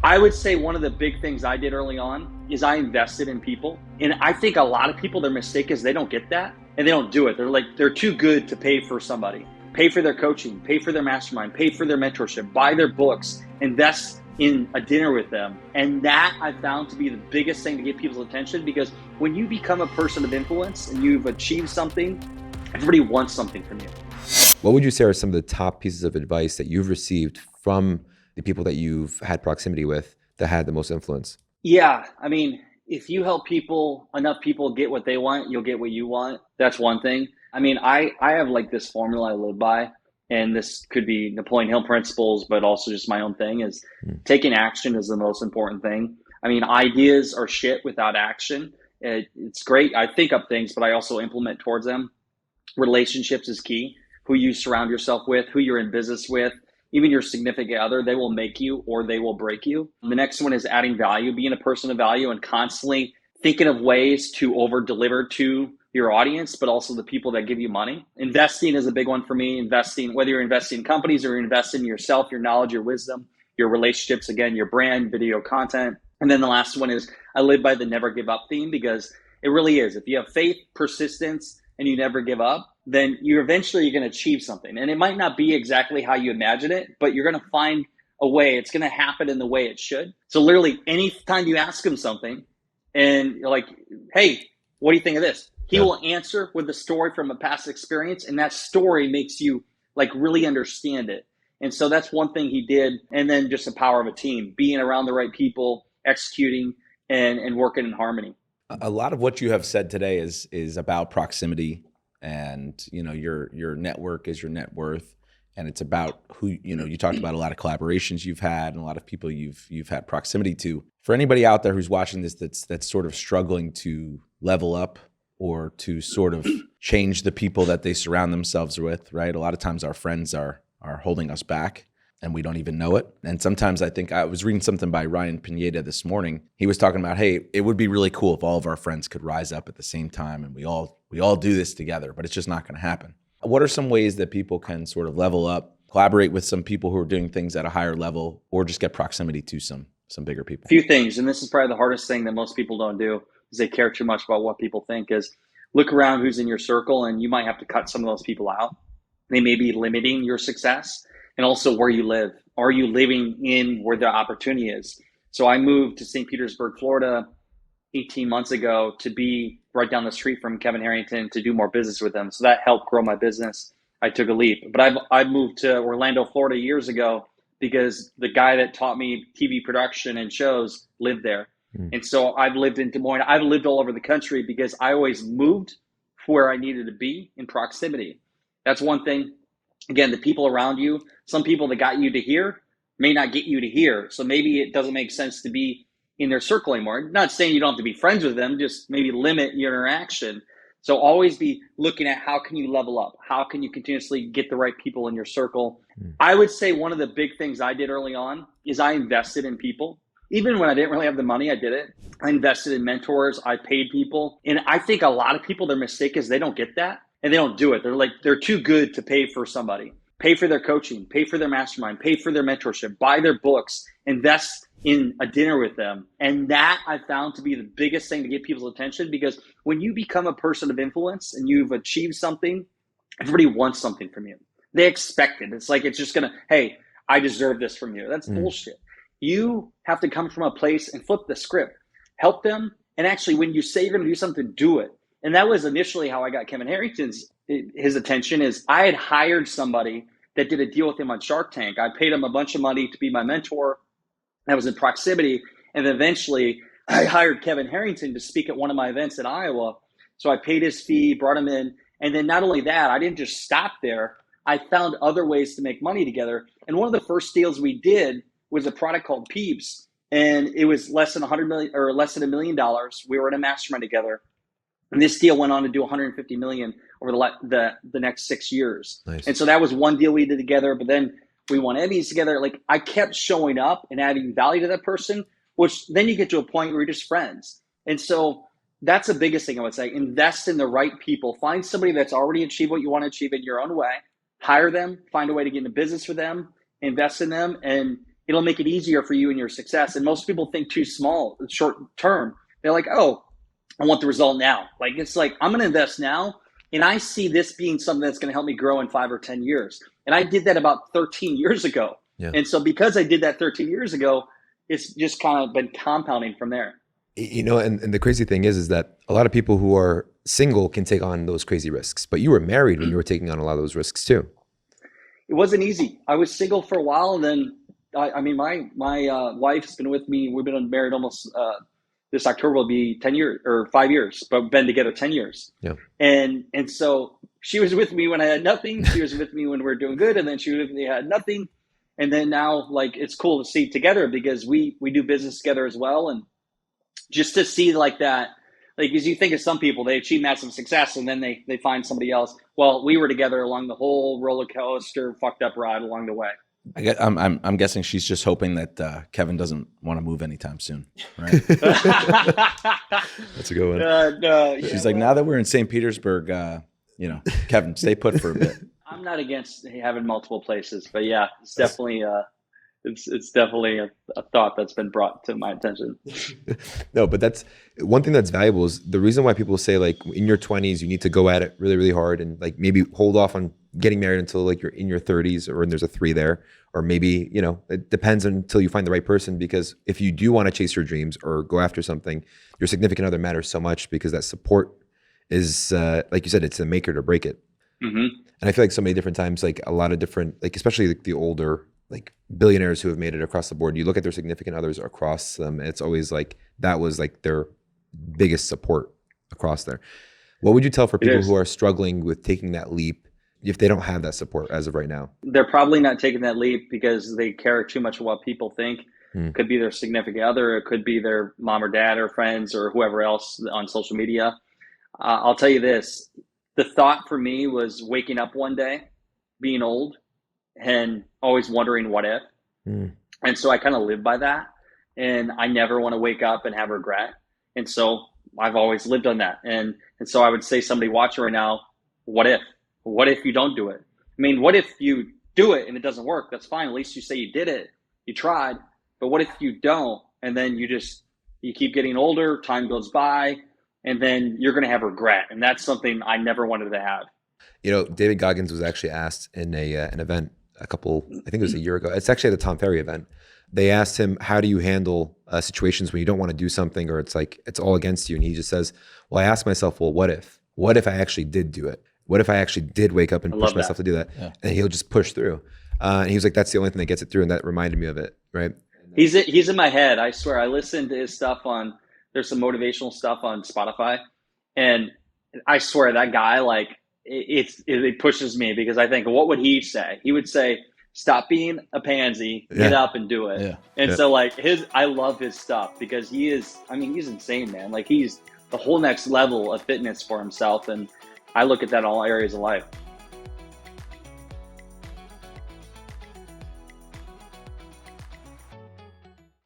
I would say one of the big things I did early on is I invested in people. And I think a lot of people, their mistake is they don't get that and they don't do it. They're too good to pay for somebody, pay for their coaching, pay for their mastermind, pay for their mentorship, buy their books, invest in a dinner with them. And that I found to be the biggest thing to get people's attention, because when you become a person of influence and you've achieved something, everybody wants something from you. What would you say are some of the top pieces of advice that you've received from the people that you've had proximity with that had the most influence? Yeah, I mean, if you help enough people get what they want, you'll get what you want. That's one thing. I mean, I have like this formula I live by, and this could be Napoleon Hill principles, but also just my own thing, is taking action is the most important thing. I mean, ideas are shit without action. It's great. I think up things, but I also implement towards them. Relationships is key. Who you surround yourself with, who you're in business with, even your significant other, they will make you or they will break you. The next one is adding value, being a person of value and constantly thinking of ways to over deliver to your audience, but also the people that give you money. Investing is a big one for me. Investing, whether you're investing in companies or you're investing in yourself, your knowledge, your wisdom, your relationships, again, your brand, video content. And then the last one is I live by the never give up theme, because it really is. If you have faith, persistence, and you never give up, then you're going to achieve something. And it might not be exactly how you imagine it, but you're going to find a way. It's going to happen in the way it should. So literally, anytime you ask him something and you're like, hey, what do you think of this? He will answer with a story from a past experience. And that story makes you like really understand it. And so that's one thing he did. And then just the power of a team, being around the right people, executing and working in harmony. A lot of what you have said today is about proximity, and your network is your net worth, and it's about who you talked about a lot of collaborations you've had and a lot of people you've had proximity to. For anybody out there who's watching this that's sort of struggling to level up or to sort of change the people that they surround themselves with, right? A lot of times our friends are holding us back, and we don't even know it. And sometimes I was reading something by Ryan Pineda this morning. He was talking about, hey, it would be really cool if all of our friends could rise up at the same time and we all do this together, but it's just not going to happen. What are some ways that people can sort of level up, collaborate with some people who are doing things at a higher level, or just get proximity to some bigger people? A few things, and this is probably the hardest thing that most people don't do, is they care too much about what people think, is look around who's in your circle, and you might have to cut some of those people out. They may be limiting your success. And also where you live. Are you living in where the opportunity is? So I moved to St. Petersburg, Florida 18 months ago to be right down the street from Kevin Harrington, to do more business with them. So that helped grow my business. I took a leap. But I moved to Orlando, Florida years ago because the guy that taught me TV production and shows lived there. And so I've lived in Des Moines. I've lived all over the country because I always moved where I needed to be in proximity. That's one thing. Again, the people around you, some people that got you to here may not get you to here. So maybe it doesn't make sense to be in their circle anymore. Not saying you don't have to be friends with them, just maybe limit your interaction. So always be looking at how can you level up? How can you continuously get the right people in your circle? I would say one of the big things I did early on is I invested in people. Even when I didn't really have the money, I did it. I invested in mentors. I paid people. And I think a lot of people, their mistake is they don't get that. And they don't do it. They're too good to pay for somebody, pay for their coaching, pay for their mastermind, pay for their mentorship, buy their books, invest in a dinner with them. And that I found to be the biggest thing to get people's attention, because when you become a person of influence and you've achieved something, everybody wants something from you. They expect it. It's like, it's just going to, hey, I deserve this from you. That's bullshit. You have to come from a place and flip the script, help them. And actually, when you say you're going to do something, do it. And that was initially how I got Kevin Harrington's his attention. Is I had hired somebody that did a deal with him on Shark Tank. I paid him a bunch of money to be my mentor. That was in proximity. And then eventually I hired Kevin Harrington to speak at one of my events in Iowa. So I paid his fee, brought him in. And then not only that, I didn't just stop there. I found other ways to make money together. And one of the first deals we did was a product called Peeps. And it was less than $100 million or less than $1 million. We were in a mastermind together. And this deal went on to do 150 million over the next 6 years. Nice. And so that was one deal we did together, but then we won Emmys together. Like, I kept showing up and adding value to that person, which then you get to a point where you're just friends. And so that's the biggest thing I would say. Invest in the right people. Find somebody that's already achieved what you want to achieve in your own way. Hire them, find a way to get into business with them, invest in them, and it'll make it easier for you in your success. And most people think too small, short term. They're like, oh, I want the result now. Like, it's like, I'm going to invest now. And I see this being something that's going to help me grow in 5 or 10 years. And I did that about 13 years ago. Yeah. And so because I did that 13 years ago, it's just kind of been compounding from there. You know, and the crazy thing is that a lot of people who are single can take on those crazy risks, but you were married when you were taking on a lot of those risks too. It wasn't easy. I was single for a while, and then my wife's been with me. We've been married almost this October will be 10 years or 5 years, but been together 10 years. Yeah. And so she was with me when I had nothing. She was with me when we were doing good, and then she was with me when I had nothing. And then now, like, it's cool to see together because we do business together as well, and just to see like that. Like, as you think of some people, they achieve massive success and then they find somebody else. Well, we were together along the whole roller coaster, fucked up ride along the way. I'm guessing she's just hoping that Kevin doesn't want to move anytime soon, right? That's a good one. She's like, now that we're in St. Petersburg, Kevin, stay put for a bit. I'm not against having multiple places, but yeah, it's definitely it's definitely a thought that's been brought to my attention. No, but that's one thing that's valuable is the reason why people say, like, in your 20s, you need to go at it really, really hard and, like, maybe hold off on getting married until, like, you're in your 30s, or when there's a 3 there, or maybe, it depends until you find the right person. Because if you do want to chase your dreams or go after something, your significant other matters so much, because that support is, like you said, it's a make it or break it. Mm-hmm. And I feel like so many different times, like a lot of different, like, especially the older, like, billionaires who have made it across the board, you look at their significant others across them, it's always like that was like their biggest support across there. What would you tell for people who are struggling with taking that leap if they don't have that support as of right now? They're probably not taking that leap because they care too much what people think. It could be their significant other, it could be their mom or dad or friends or whoever else on social media. I'll tell you this, the thought for me was waking up one day, being old, and always wondering what if. And so I kind of live by that, and I never want to wake up and have regret. And so I've always lived on that. And so I would say somebody watching right now, what if you don't do it? I mean, what if you do it and it doesn't work? That's fine. At least you say you did it, you tried. But what if you don't? And then you keep getting older, time goes by, and then you're going to have regret. And that's something I never wanted to have. David Goggins was actually asked in an event I think it was a year ago. It's actually at the Tom Ferry event. They asked him, how do you handle situations when you don't want to do something, or it's like it's all against you? And he just says, well, I ask myself, well, what if I actually did do it? What if I actually did wake up and push myself to do that? Yeah. And he'll just push through. And he was like, that's the only thing that gets it through. And that reminded me of it. Right. He's in my head. I swear. I listened to his stuff there's some motivational stuff on Spotify. And I swear that guy, like, it pushes me, because I think, what would he say? He would say, stop being a pansy, get up and do it. Yeah. And so, like, I love his stuff, because he's insane, man. Like, he's the whole next level of fitness for himself. And I look at that in all areas of life.